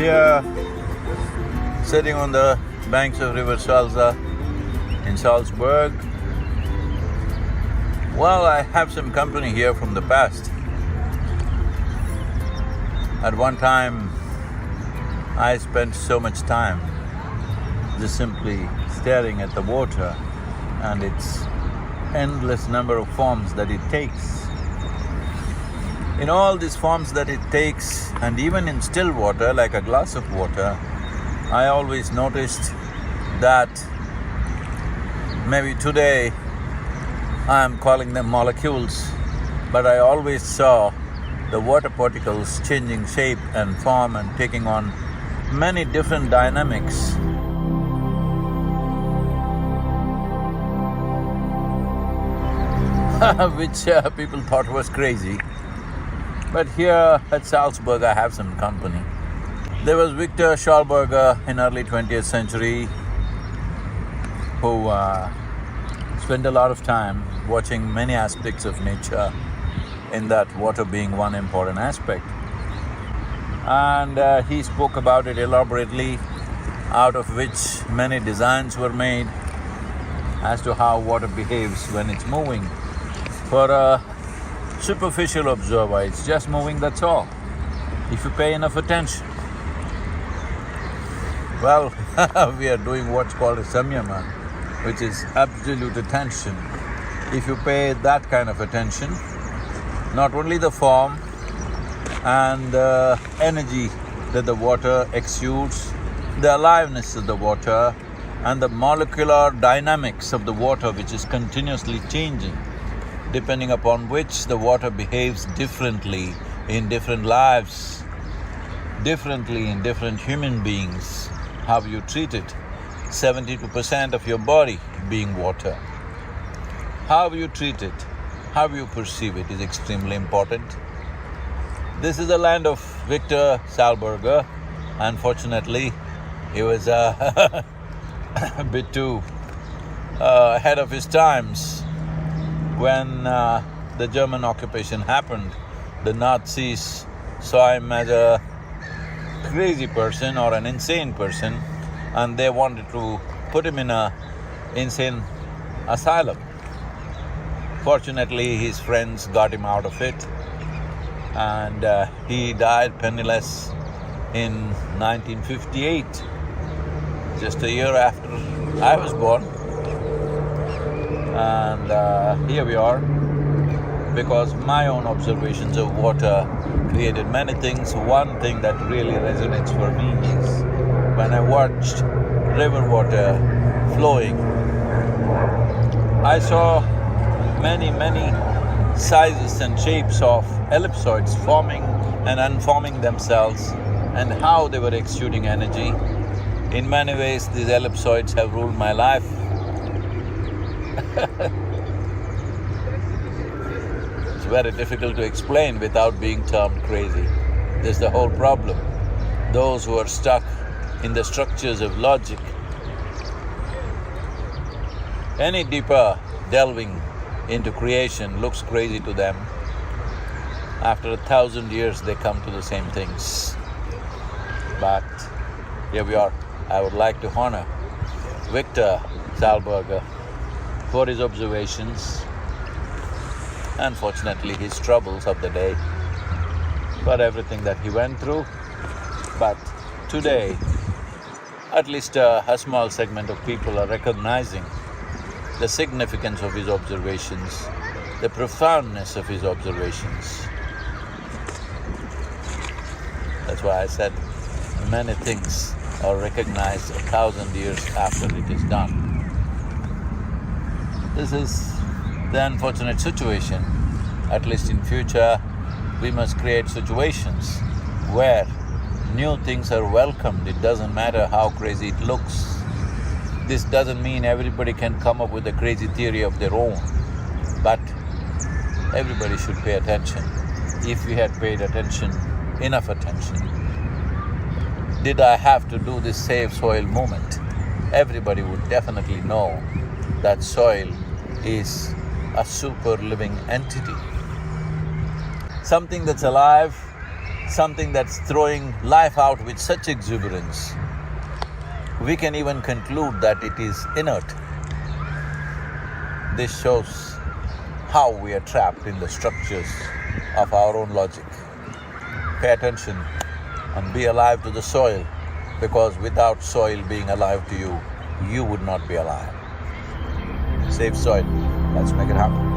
Here, sitting on the banks of River Salza in Salzburg. Well, I have some company here from the past. At one time, I spent so much time just simply staring at the water and its endless number of forms that it takes. In all these forms that it takes, and even in still water, like a glass of water, I always noticed that maybe today I am calling them molecules, but I always saw the water particles changing shape and form and taking on many different dynamics. Which people thought was crazy. But here at Salzburg I have some company. There was Victor Schallberger in early 20th century who spent a lot of time watching many aspects of nature, in that water being one important aspect. And he spoke about it elaborately, out of which many designs were made as to how water behaves when it's moving. For a superficial observer, it's just moving, that's all, if you pay enough attention. Well, we are doing what's called a samyama, which is absolute attention. If you pay that kind of attention, not only the form and the energy that the water exudes, the aliveness of the water and the molecular dynamics of the water, which is continuously changing, depending upon which the water behaves differently in different lives, differently in different human beings, how you treat it. 72% of your body being water. How you treat it, how you perceive it is extremely important. This is the land of Victor Schallberger. Unfortunately, he was a bit too ahead of his times. When the German occupation happened, the Nazis saw him as a crazy person or an insane person, and they wanted to put him in an insane asylum. Fortunately, his friends got him out of it, and he died penniless in 1958, just a year after I was born. And here we are, because my own observations of water created many things. One thing that really resonates for me is when I watched river water flowing, I saw many sizes and shapes of ellipsoids forming and unforming themselves, and how they were exuding energy. In many ways, these ellipsoids have ruled my life. It's very difficult to explain without being termed crazy. This is the whole problem. Those who are stuck in the structures of logic, any deeper delving into creation looks crazy to them. After 1,000 years, they come to the same things. But here we are. I would like to honor Victor Schallberger for his observations, unfortunately his troubles of the day, for everything that he went through. But today, at least a small segment of people are recognizing the significance of his observations, the profoundness of his observations. That's why I said many things are recognized 1,000 years after it is done. This is the unfortunate situation. At least in future, we must create situations where new things are welcomed. It doesn't matter how crazy it looks. This doesn't mean everybody can come up with a crazy theory of their own, but everybody should pay attention. If we had paid attention, enough attention. Did I have to do this Save Soil movement? Everybody would definitely know that soil is a super living entity. Something that's alive, something that's throwing life out with such exuberance, we can even conclude that it is inert. This shows how we are trapped in the structures of our own logic. Pay attention and be alive to the soil, because without soil being alive to you, you would not be alive. Save soil. Let's make it happen.